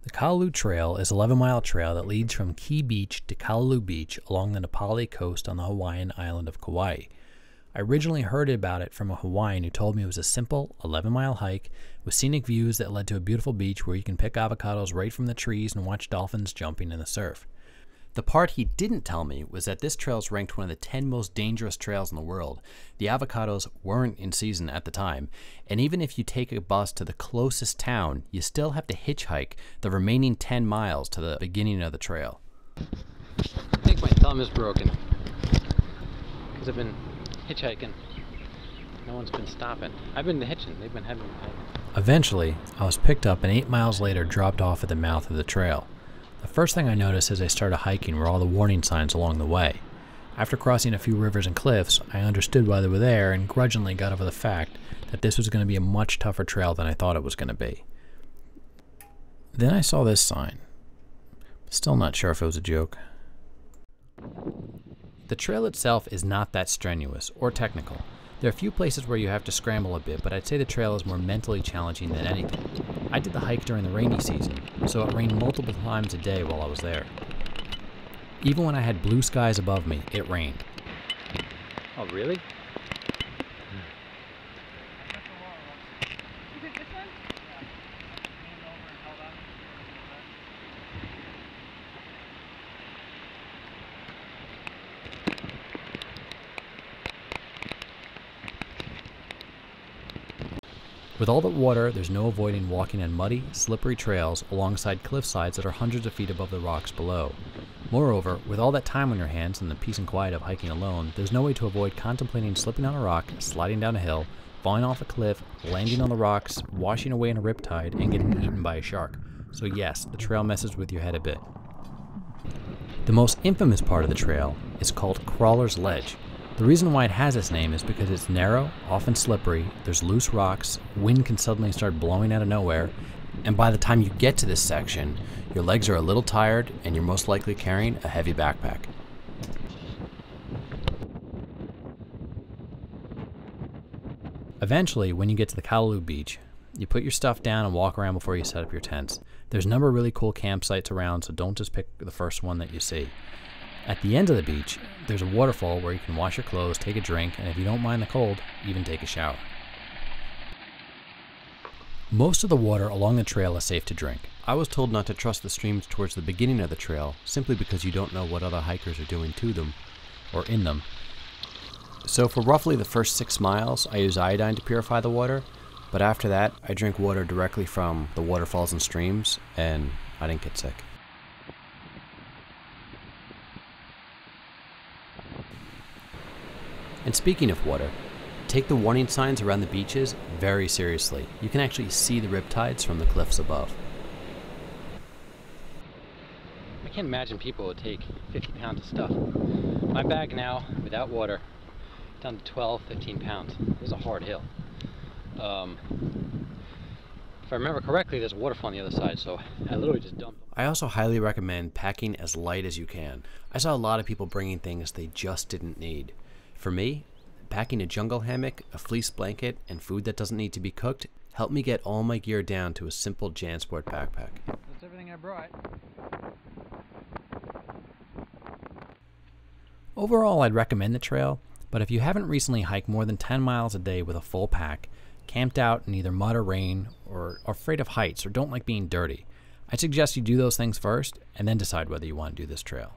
The Kalalau Trail is an 11-mile trail that leads from Key Beach to Kalalau Beach along the Napali coast on the Hawaiian island of Kauai. I originally heard about it from a Hawaiian who told me it was a simple 11-mile hike with scenic views that led to a beautiful beach where you can pick avocados right from the trees and watch dolphins jumping in the surf. The part he didn't tell me was that this trail is ranked one of the 10 most dangerous trails in the world. The avocados weren't in season at the time, and even if you take a bus to the closest town, you still have to hitchhike the remaining 10 miles to the beginning of the trail. I think my thumb is broken because I've been hitchhiking. No one's been stopping. I've been hitching. They've been having me hike. Eventually, I was picked up and 8 miles later dropped off at the mouth of the trail. The first thing I noticed as I started hiking were all the warning signs along the way. After crossing a few rivers and cliffs, I understood why they were there and grudgingly got over the fact that this was going to be a much tougher trail than I thought it was going to be. Then I saw this sign. Still not sure if it was a joke. The trail itself is not that strenuous or technical. There are a few places where you have to scramble a bit, but I'd say the trail is more mentally challenging than anything. I did the hike during the rainy season, so it rained multiple times a day while I was there. Even when I had blue skies above me, it rained. Oh, really? With all the water, there's no avoiding walking on muddy, slippery trails alongside cliff sides that are hundreds of feet above the rocks below. Moreover, with all that time on your hands and the peace and quiet of hiking alone, there's no way to avoid contemplating slipping on a rock, sliding down a hill, falling off a cliff, landing on the rocks, washing away in a riptide, and getting eaten by a shark. So yes, the trail messes with your head a bit. The most infamous part of the trail is called Crawler's Ledge. The reason why it has its name is because it's narrow, often slippery, there's loose rocks, wind can suddenly start blowing out of nowhere, and by the time you get to this section, your legs are a little tired and you're most likely carrying a heavy backpack. Eventually, when you get to the Kalalau beach, you put your stuff down and walk around before you set up your tents. There's a number of really cool campsites around, so don't just pick the first one that you see. At the end of the beach, there's a waterfall where you can wash your clothes, take a drink, and if you don't mind the cold, even take a shower. Most of the water along the trail is safe to drink. I was told not to trust the streams towards the beginning of the trail, simply because you don't know what other hikers are doing to them, or in them. So for roughly the first 6 miles, I use iodine to purify the water, but after that, I drink water directly from the waterfalls and streams, and I didn't get sick. And speaking of water, take the warning signs around the beaches very seriously. You can actually see the riptides from the cliffs above. I can't imagine people would take 50 pounds of stuff. My bag now, without water, down to 12, 15 pounds. It was a hard hill. If I remember correctly, there's a waterfall on the other side, so I literally just dumped. I also highly recommend packing as light as you can. I saw a lot of people bringing things they just didn't need. For me, packing a jungle hammock, a fleece blanket, and food that doesn't need to be cooked helped me get all my gear down to a simple JanSport backpack. That's everything I brought. Overall, I'd recommend the trail, but if you haven't recently hiked more than 10 miles a day with a full pack, camped out in either mud or rain, or are afraid of heights or don't like being dirty, I'd suggest you do those things first and then decide whether you want to do this trail.